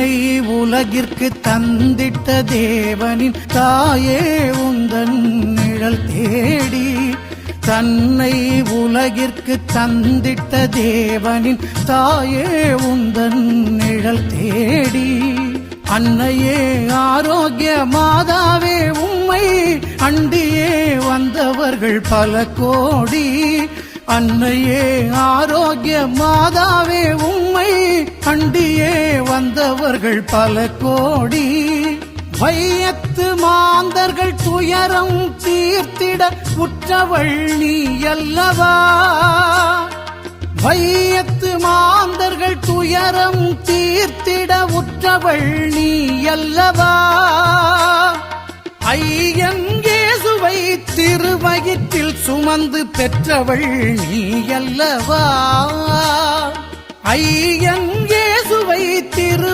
தன்னை உலகிற்கு தந்திட்ட தேவனின் தாயே உந்தன் நிழல் தேடி, தன்னை உலகிற்கு தந்திட்ட தேவனின் தாயே உந்தன் நிழல் தேடி, அன்னையே ஆரோக்கிய மாதாவே உம்மை அண்டியே வந்தவர்கள் பல கோடி, அன்னையே ஆரோக்கிய மாதாவே உம்மை அண்டியே வந்தவர்கள் பல கோடி, வையத்து மாந்தர்கள் துயரம் தீர்த்திட உற்றவள் நீ அல்லவா, வையத்து மாந்தர்கள் துயரம் தீர்த்திட உற்றவள் நீ அல்லவா, ஐயன் இயேசுவை திருவயிற்றில் சுமந்து பெற்றவள் நீ அல்லவா, ஐயன் இயேசுவை திரு